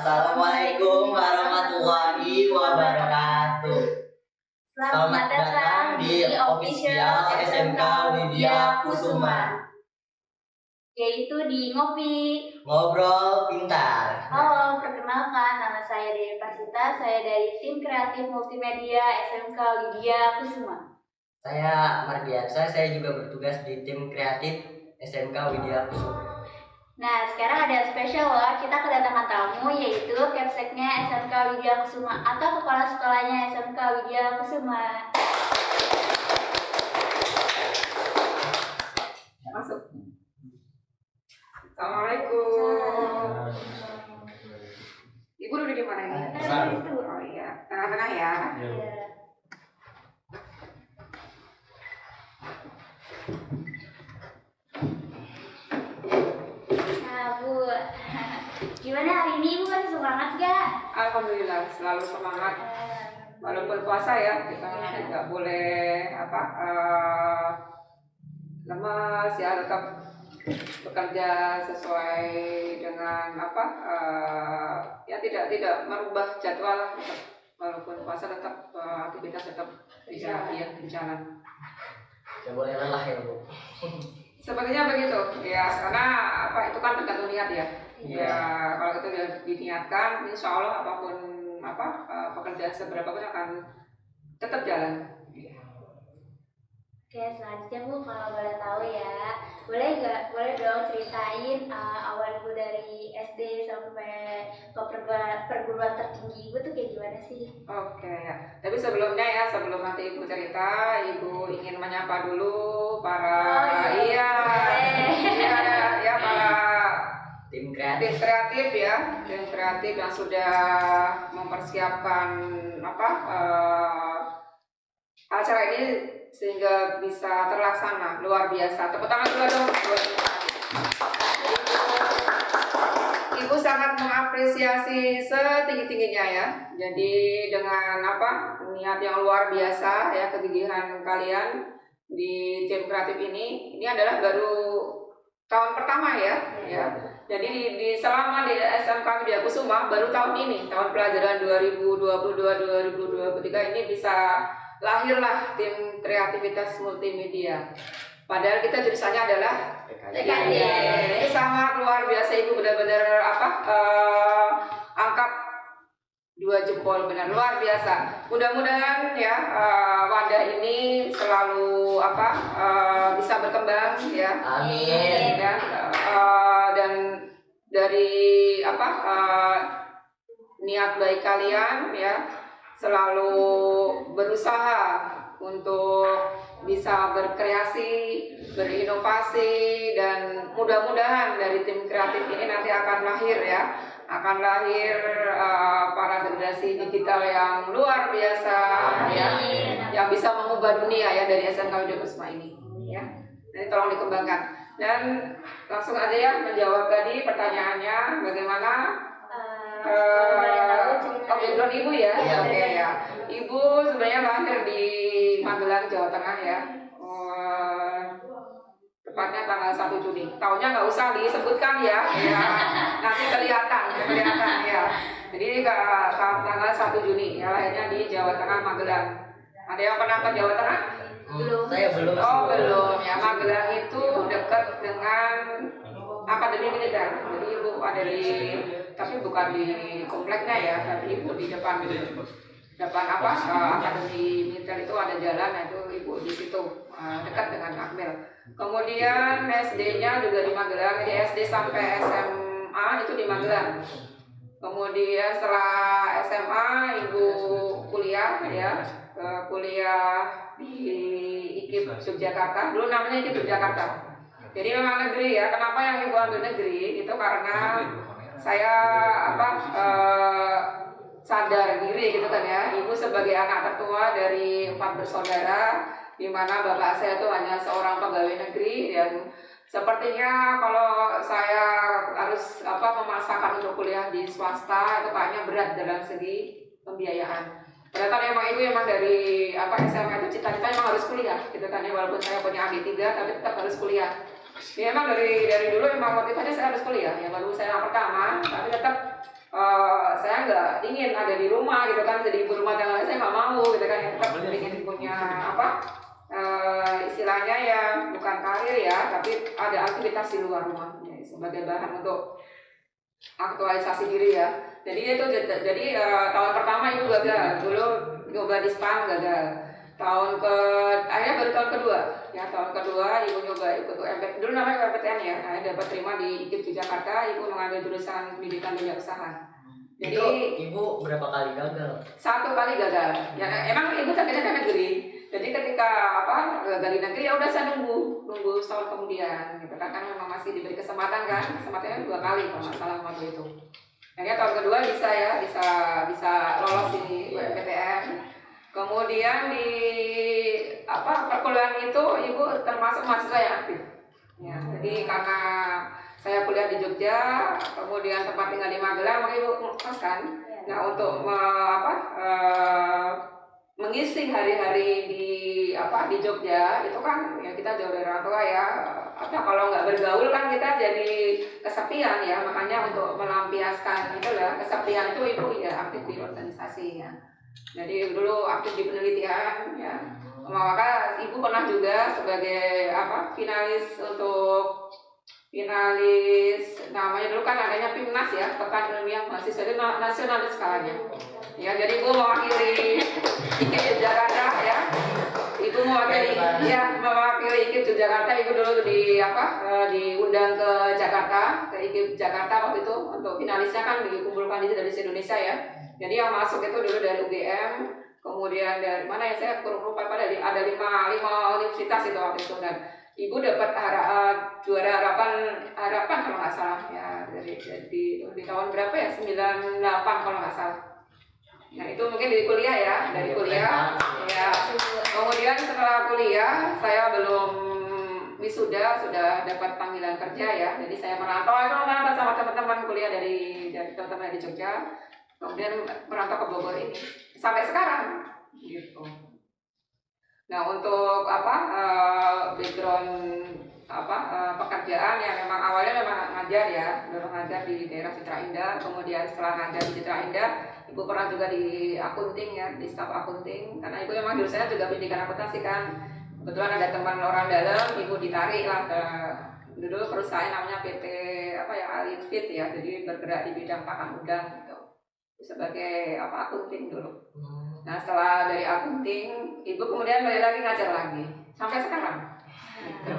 Assalamualaikum warahmatullahi wabarakatuh. Selamat datang di official SMK Widya Kusuma, yaitu di Ngopi Ngobrol Pintar. Halo, perkenalkan, nama saya Dewi Pasita. Saya dari tim kreatif multimedia SMK Widya Kusuma. Saya Mardiansa, saya juga bertugas di tim kreatif SMK Widya Kusuma. Nah, sekarang ada spesial loh, kita kedatangan tamu yaitu Kepseknya SMK Widya Kusuma atau kepala sekolahnya SMK Widya Kusuma. Masuk. Assalamualaikum. Ibu duduk di mana ini? Oh iya, tengah-tengah ya. Iya. Nah, Bu, gimana hari ini Ibu masih semangat gak? Alhamdulillah selalu semangat. Walaupun puasa ya, kita nggak boleh lemas ya, tetap bekerja sesuai dengan ya tidak merubah jadwal lah, tetap, walaupun puasa tetap aktivitas tetap berjalan. Tidak boleh lelah ya, Bu. Sepertinya begitu ya, karena itu kan tergantung niat ya. Iya. Ya kalau itu diniatkan, insya Allah apapun pekerjaan seberapa pun akan tetap jalan. Oke, selanjutnya Bu, kalau boleh tahu ya, boleh dong ceritain awal Ibu dari SD sampai ke perguruan tertinggi Ibu tuh kayak gimana sih? Oke ya, tapi sebelum nanti Ibu cerita, Ibu ingin menyapa dulu para para Tim tim kreatif. kreatif yang sudah mempersiapkan acara ini sehingga bisa terlaksana luar biasa. Tepuk tangan dulu dong. Ibu sangat mengapresiasi setinggi-tingginya ya. Jadi dengan niat yang luar biasa ya, kegigihan kalian di tim kreatif ini adalah baru tahun pertama ya. Jadi selama di SMK Widya Kusuma baru tahun ini, tahun pelajaran 2022-2023 ini bisa lahirlah tim kreativitas multimedia. Padahal kita jurusannya adalah TKJ. Ini sangat luar biasa, Ibu benar-benar angkat 2 jempol, benar luar biasa. Mudah-mudahan ya wadah ini selalu bisa berkembang ya. Amin. Dan dari niat baik kalian ya, selalu berusaha untuk bisa berkreasi, berinovasi, dan mudah-mudahan dari tim kreatif ini nanti akan lahir para generasi digital yang luar biasa ya, yang bisa mengubah dunia ya dari SMK Widya Kusuma ini ya. Jadi tolong dikembangkan dan langsung aja ya menjawab tadi pertanyaannya bagaimana. Background Ibu ya. Oke ya. Ibu sebenarnya lahir di Magelang, Jawa Tengah ya. Tepatnya tanggal 1 Juni. Tahunnya nggak usah disebutkan ya. Nanti kelihatan ya. Jadi tanggal 1 Juni ya, lahirnya di Jawa Tengah, Magelang. Ada yang pernah ke Jawa Tengah? Belum. Saya belum. Oh, belum ya. Magelang itu dekat dengan Akademi Militer. Jadi Ibu ada tapi bukan di kompleknya ya, tapi Ibu di depan Akademi Militer itu ada jalan, itu Ibu di situ dekat dengan Akmil. Kemudian SD-nya juga di Magelang, jadi SD sampai SMA itu di Magelang. Kemudian setelah SMA Ibu kuliah di IKIP Yogyakarta, dulu namanya IKIP Yogyakarta. Jadi memang negeri ya. Kenapa yang Ibu ambil negeri? Itu karena saya sadar diri gitu kan ya. Ibu sebagai anak tertua dari 4 bersaudara, di mana bapak saya itu hanya seorang pegawai negeri, dan sepertinya kalau saya harus memaksakan untuk kuliah di swasta itu kayaknya berat dalam segi pembiayaan. Padahal emang Ibu dari SMA itu cita-cita emang harus kuliah gitu kan ya, walaupun saya punya AG3 tapi tetap harus kuliah. Ya emang dari dulu emang motivasinya saya harus kuliah ya, baru saya yang pertama tapi tetap saya nggak ingin ada di rumah gitu kan, jadi ibu rumah tangga saya nggak mau gitu kan, tetap ingin punya apa istilahnya ya bukan karir ya, tapi ada aktivitas di luar rumah ya, sebagai bahan untuk aktualisasi diri ya. Jadi itu tahun pertama ibu gagal, dulu nyoba di Spam gagal. Akhirnya baru tahun kedua ya, tahun kedua ibu nyoba ikut UMPTN, dulu namanya UMPTN ya, dapat terima di IKIP Jakarta, ibu mengambil jurusan pendidikan dunia usaha. Jadi itu ibu berapa kali gagal? 1 kali gagal ya, emang ibu targetnya kan negeri, jadi ketika gagal di negeri ya udah saya nunggu setahun kemudian gitu kan, karena memang masih diberi kesempatannya 2 kali kalau nggak salah waktu itu. Akhirnya tahun kedua bisa lolos di UMPTN. Kemudian di perkuliahan itu ibu termasuk mahasiswa yang aktif ya, jadi karena saya kuliah di Jogja, kemudian tempat tinggal di Magelang, makanya ibu ngekos kan. Nah untuk mengisi hari-hari di Jogja itu kan ya kita jauh dari orang tua ya, kalau nggak bergaul kan kita jadi kesepian ya, makanya untuk melampiaskan itulah kesepian itu ibu ya aktif di organisasi ya. Jadi dulu aktif di penelitian ya, maka ibu pernah juga sebagai finalis namanya dulu kan adanya PIMNAS ya, Pekan Ilmiah Mahasiswa itu nasionalis skalanya ya. Jadi ibu mewakili IKIP Jakarta ya, ibu mewakili IKIP Jakarta. Ibu dulu diundang ke Jakarta, ke IKIP Jakarta waktu itu untuk finalisnya kan dikumpulkan dari Indonesia ya. Jadi yang masuk itu dulu dari UGM, kemudian dari mana ya saya kurang lupa, ada 5 universitas itu waktu itu, dan ibu dapat juara harapan kalau nggak salah ya, di tahun berapa ya, 98 kalau nggak salah. Nah itu mungkin dari kuliah ya, ya. Kemudian setelah kuliah saya belum wisuda, sudah dapat panggilan kerja ya, jadi saya merantau sama teman-teman kuliah dari teman-teman di Jogja. Kemudian merantau ke Bogor ini sampai sekarang gitu. Nah untuk background pekerjaan yang memang awalnya ngajar ya, dulu ngajar di daerah Citra Indah, kemudian setelah ngajar di Citra Indah ibu pernah juga di akunting ya, di staf akunting, karena ibu memang jurusannya juga pendidikan akuntansi kan. Kebetulan ada teman orang dalam, ibu ditarik lah ke dulu perusahaan namanya PT Alifit ya, jadi bergerak di bidang pakan udang gitu, sebagai akunting dulu. Nah setelah dari akunting ibu kemudian balik lagi ngajar lagi sampai sekarang gitu.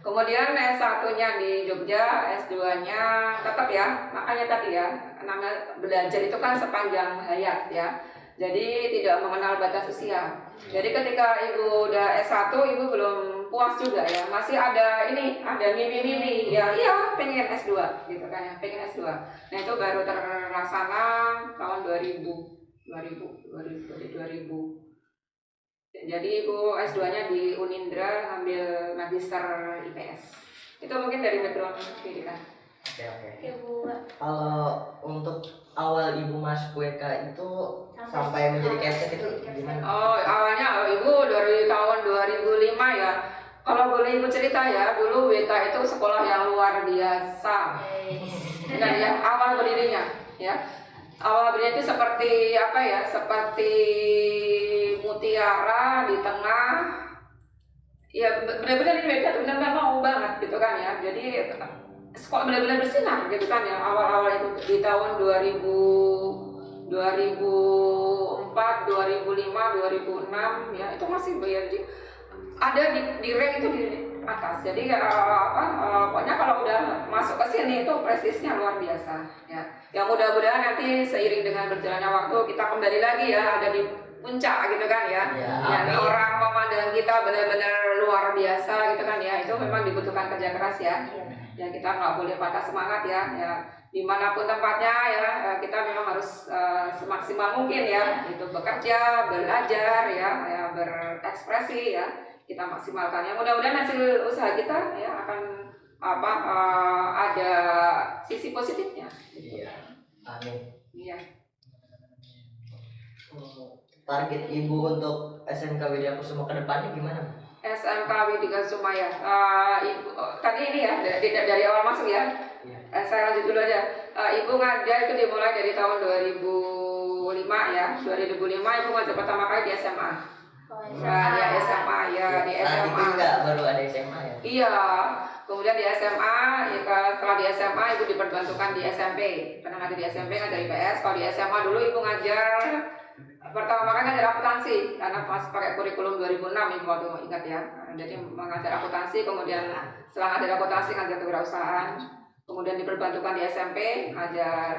Kemudian S1-nya di Jogja, S2-nya tetap ya, makanya tadi ya, namanya belajar itu kan sepanjang hayat ya, jadi tidak mengenal batas usia. Jadi ketika ibu udah S1 ibu belum puas juga ya, masih ada mimpi-mimpi ya, pengen S2 gitu kan ya, pengen S2. Nah itu baru terlaksana tahun 2000. Jadi ibu S2-nya di Unindra, ngambil magister IPS. Itu mungkin dari background pendidikan. Oke. Kalau untuk awal ibu masuk WK itu sampai menjadi caset itu gimana? Awalnya ibu dari tahun 2005 ya. Kalau boleh ibu cerita ya, dulu WK itu sekolah yang luar biasa. Dan yang awal berdirinya ya. Awal berdirinya itu seperti mutiara di tengah. Ya benar-benar ini WK benar-benar mau banget gitu kan ya. Jadi sekolah benar-benar bersinar gitu kan ya. Awal-awal itu di tahun 2004, 2005, 2006 ya, itu masih ada di rank itu di atas. Jadi pokoknya kalau udah masuk ke sini itu prestisnya luar biasa ya. Yang mudah-mudahan nanti seiring dengan berjalannya waktu kita kembali lagi ya, ada di puncak gitu kan ya. Ya orang memandang kita benar-benar luar biasa gitu kan ya. Itu memang dibutuhkan kerja keras ya. Ya kita nggak boleh patah semangat ya. Ya dimanapun tempatnya ya, kita memang harus semaksimal mungkin ya, itu bekerja, belajar ya, berekspresi ya, kita maksimalkan. Ya mudah-mudahan hasil usaha kita ya akan ada sisi positifnya. Iya. Amin. Iya. Target ibu untuk SMK Widya Kusuma ke depannya gimana? SMK Widya Kusuma ya, ibu tadi ini ya dari awal masuk ya. Saya lanjut dulu aja. Ibu ngajar itu dimulai dari tahun 2005 ya. 2005 Ibu ngajar pertama kali di SMA. Nah, di SMA ya, di Saat itu SMA. juga baru ada SMA ya. Iya. Kemudian di SMA, ya, setelah di SMA Ibu diperbantukan di SMP. Pernah ngajar di SMP, ngajar IPS. Kalau di SMA dulu Ibu ngajar pertama kali ngajar akuntansi karena pas pakai kurikulum 2006 Ibu waktu ingat ya. Jadi mengajar akuntansi, kemudian setelah ngajar akuntansi ngajar kewirausahaan. Kemudian diperbantukan di SMP ngajar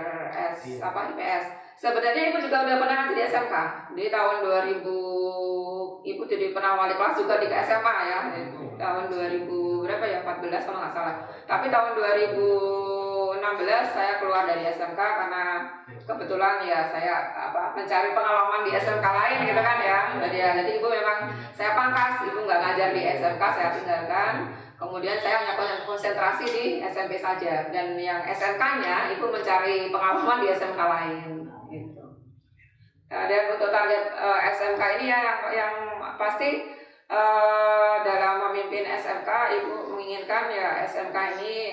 IPS. Sebenarnya Ibu juga udah pernah ngajar di SMK. Di tahun 2000 Ibu jadi pernah wali kelas juga di SMA ya. Tahun 2000 berapa ya? 14 kalau nggak salah. Tapi tahun 2016 saya keluar dari SMK karena kebetulan ya saya mencari pengalaman di SMK lain gitu kan ya. Jadi Ibu memang saya pangkas, Ibu nggak ngajar di SMK, saya tinggalkan. Kemudian saya hanya konsentrasi di SMP saja, dan yang SMK-nya Ibu mencari pengalaman di SMK lain gitu. Dan untuk target SMK ini ya yang pasti dalam memimpin SMK Ibu menginginkan ya SMK ini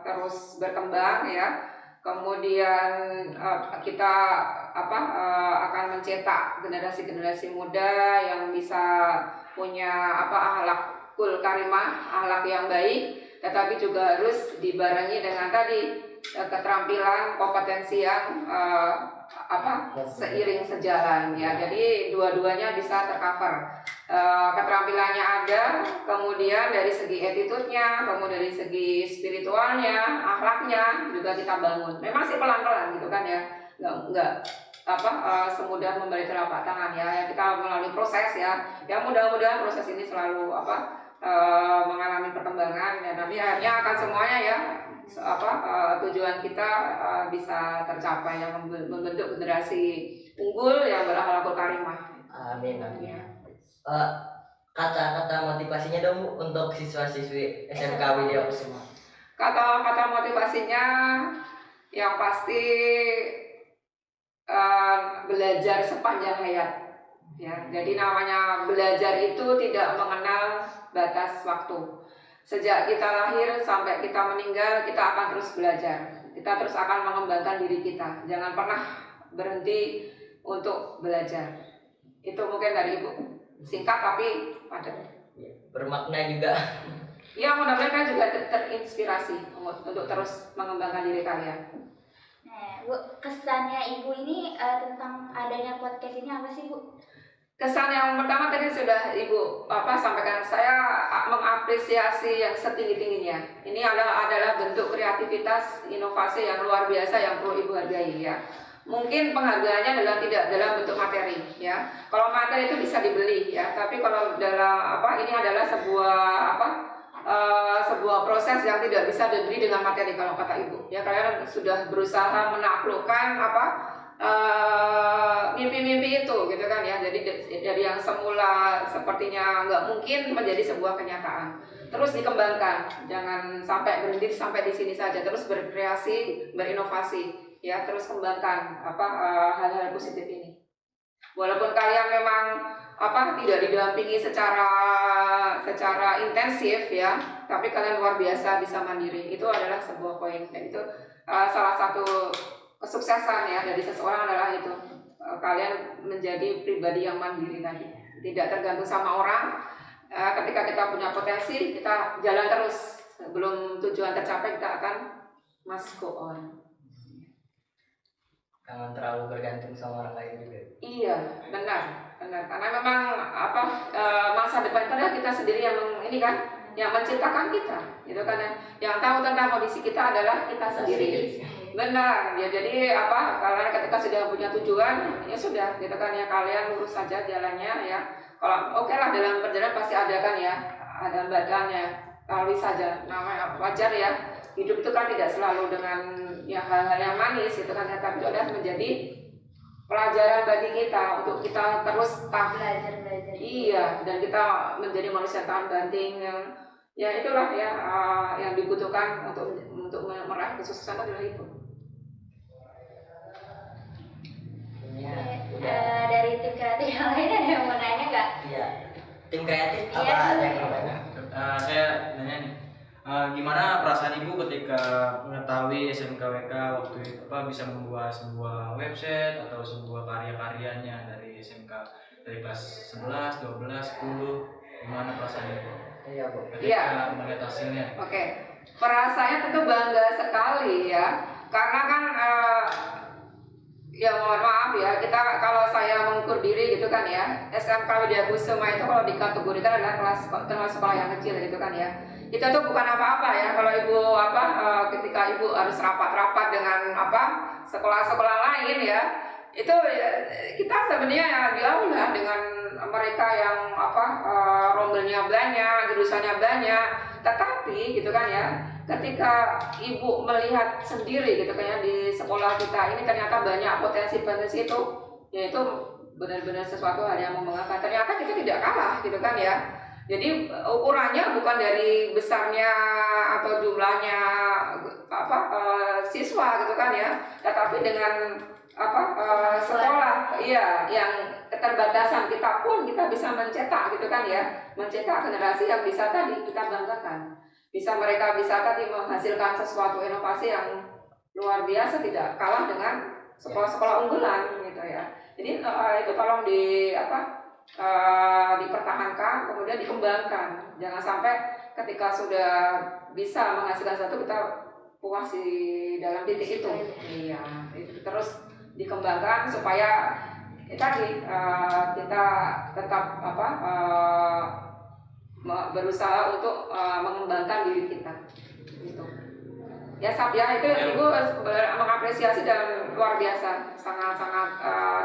terus berkembang ya. Kemudian kita akan mencetak generasi-generasi muda yang bisa punya akhlakul karimah, akhlak yang baik, tetapi juga harus dibarengi dengan tadi keterampilan, kompetensi yang seiring sejalan ya. Jadi dua-duanya bisa tercover. Keterampilannya ada, kemudian dari segi attitude-nya, kemudian dari segi spiritualnya, akhlaknya juga kita bangun. Memang sih pelan-pelan gitu kan ya, nggak semudah memberi telapak tangan ya. Kita melalui proses ya. Yang mudah-mudahan proses ini selalu mengalami perkembangan dan nanti akhirnya akan semuanya ya tujuan kita bisa tercapai yang membentuk generasi unggul yang berakhlakul karimah. Amin. Ya. Kata-kata motivasinya dong Bu, untuk siswa-siswi SMK Widya Kusuma. Kata-kata motivasinya yang pasti belajar sepanjang hayat ya. Jadi namanya belajar itu tidak mengenal batas waktu. Sejak kita lahir sampai kita meninggal, kita akan terus belajar. Kita terus akan mengembangkan diri kita. Jangan pernah berhenti untuk belajar. Itu mungkin dari Ibu. Singkat tapi padat. Bermakna juga. Ya, mudah-mudahan kan juga terinspirasi untuk terus mengembangkan diri kalian. Nah, Bu, kesannya Ibu ini tentang adanya podcast ini apa sih, Bu? Kesan yang pertama tadi sudah Ibu sampaikan, saya mengapresiasi yang setinggi-tingginya. Ini adalah bentuk kreativitas, inovasi yang luar biasa yang perlu Ibu hargai ya. Mungkin penghargaannya tidak dalam bentuk materi ya. Kalau materi itu bisa dibeli ya, tapi kalau dalam ini adalah sebuah proses yang tidak bisa dibeli dengan materi kalau kata Ibu. Ya, kalian sudah berusaha menaklukkan mimpi-mimpi itu gitu kan ya. Jadi dari yang semula sepertinya nggak mungkin menjadi sebuah kenyataan. Terus dikembangkan, jangan sampai berhenti sampai di sini saja. Terus berkreasi, berinovasi ya, terus kembangkan hal-hal positif ini. Walaupun kalian memang tidak didampingi secara intensif ya, tapi kalian luar biasa bisa mandiri. Itu adalah sebuah poin, dan itu salah satu kesuksesan ya dari seseorang adalah itu kalian menjadi pribadi yang mandiri tadi, tidak tergantung sama orang. Ketika kita punya potensi, kita jalan terus. Sebelum tujuan tercapai, kita akan must go on. Jangan terlalu bergantung sama orang lain juga. Iya, benar. Karena memang masa depan itu adalah kita sendiri yang menciptakan kita, gitu kan ya. Yang tahu tentang kondisi kita adalah kita sendiri. Benar. Ya, jadi kalian ketika sudah punya tujuan, ya sudah, gitu kan ya, kalian lurus saja jalannya ya. Kalau oke lah, dalam perjalanan pasti ada kan ya, ada badannya, lalui saja. Namanya wajar ya. Hidup itu kan tidak selalu dengan ya hal-hal yang manis gitu kan ya, tapi itu adalah menjadi pelajaran bagi kita untuk kita terus belajar. Iya, dan kita menjadi manusia tahan banting yang ya itulah ya yang dibutuhkan untuk meraih kesuksesan adalah itu. Dari tim kreatif yang lain ada yang mau nanya nggak? Iya. Tim kreatif Iya. ada yang mau nanya? Saya nanya nih, gimana perasaan Ibu ketika ketika mengetahui SMKWK waktu itu bisa membuat sebuah website atau sebuah karya-karyanya dari SMK dari kelas 11, 12, 10, gimana perasaannya Bu? Iya Bu. Ketika melihat hasilnya. Oke, perasaannya tentu bangga sekali ya, karena kan ya mohon maaf ya, kita kalau saya mengukur diri gitu kan ya, SMK Widya Kusuma itu kalau dikategorikan adalah termasuk sekolah yang kecil gitu kan ya. Itu tuh bukan apa-apa ya, kalau ibu ketika ibu harus rapat-rapat dengan sekolah-sekolah lain ya, itu kita sebenarnya jauh lah dengan mereka yang rombelnya banyak, jurusannya banyak, tetapi gitu kan ya, ketika ibu melihat sendiri gitu kan ya, di sekolah kita ini ternyata banyak potensi-potensi itu, ya itu benar-benar sesuatu hal yang membanggakan. Ternyata kita tidak kalah gitu kan ya. Jadi ukurannya bukan dari besarnya atau jumlahnya siswa gitu kan ya, tetapi dengan sekolah yang keterbatasan kita pun kita bisa mencetak gitu kan ya, mencetak generasi yang bisa tadi kita banggakan, mereka bisa tadi menghasilkan sesuatu inovasi yang luar biasa, tidak kalah dengan sekolah-sekolah unggulan gitu ya. Jadi itu tolong dipertahankan, kemudian dikembangkan, jangan sampai ketika sudah bisa menghasilkan satu kita puas di dalam titik itu. Iya, itu terus dikembangkan supaya tadi kita tetap berusaha untuk mengembangkan diri kita gitu. Ya itu ibu mengapresiasi dan luar biasa, sangat-sangat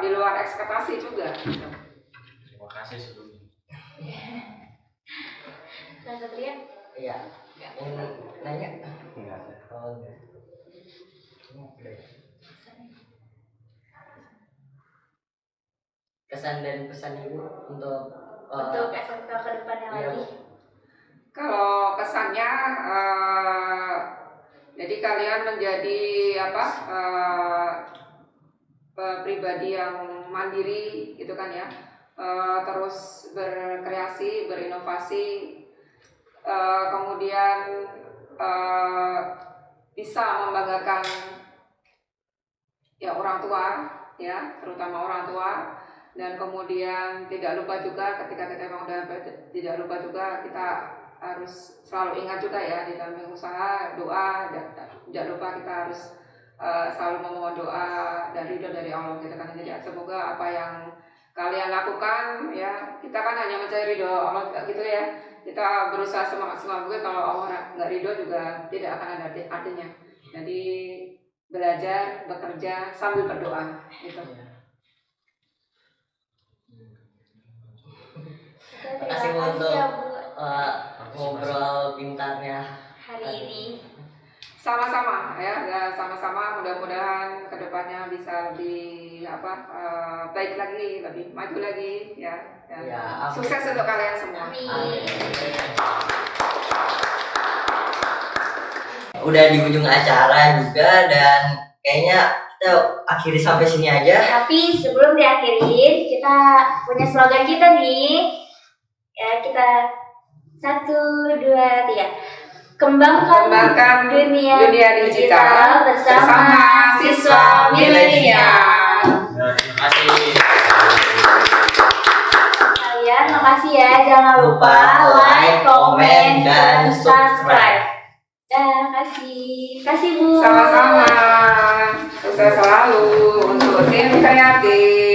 di luar ekspektasi juga gitu. Terima kasih sebelumnya. Mas Satria? Iya. Nanya? Enggak. Oh, enggak. Oke. Kesan dan pesan ibu untuk SMK ke depannya iya, lagi. Kalau kesannya jadi kalian menjadi pribadi yang mandiri gitu kan ya, terus berkreasi, berinovasi, kemudian bisa membanggakan ya orang tua ya, terutama orang tua. Dan kemudian tidak lupa juga ketika kita memang udah tidak lupa juga kita harus selalu ingat juga ya di dalam usaha, doa, tidak lupa kita harus selalu memohon doa dan ridho dari Allah gitu kan. Jadi semoga apa yang kalian lakukan ya, kita kan hanya mencari ridho Allah gitu ya, kita berusaha semaksimal mungkin. Kalau Allah nggak ridho juga tidak akan ada artinya. Jadi belajar, bekerja sambil berdoa gitu. Terima kasih Bu untuk ngobrol pintarnya hari ini. Sama-sama ya, sama-sama. Mudah-mudahan kedepannya bisa lebih baik lagi, lebih maju lagi ya. Ya, sukses untuk kalian semua. Amin. Udah di ujung acara juga, dan kayaknya kita akhiri sampai sini aja. Tapi sebelum diakhirin, kita punya slogan kita nih. Ya, kita 1, 2, 3. Kembangkan dunia digital bersama siswa milenial. Terima kasih. Kalian makasih ya, jangan lupa like, komen, dan subscribe. Kasih Bu. Sama-sama. Sukses selalu untuk tim kreatif.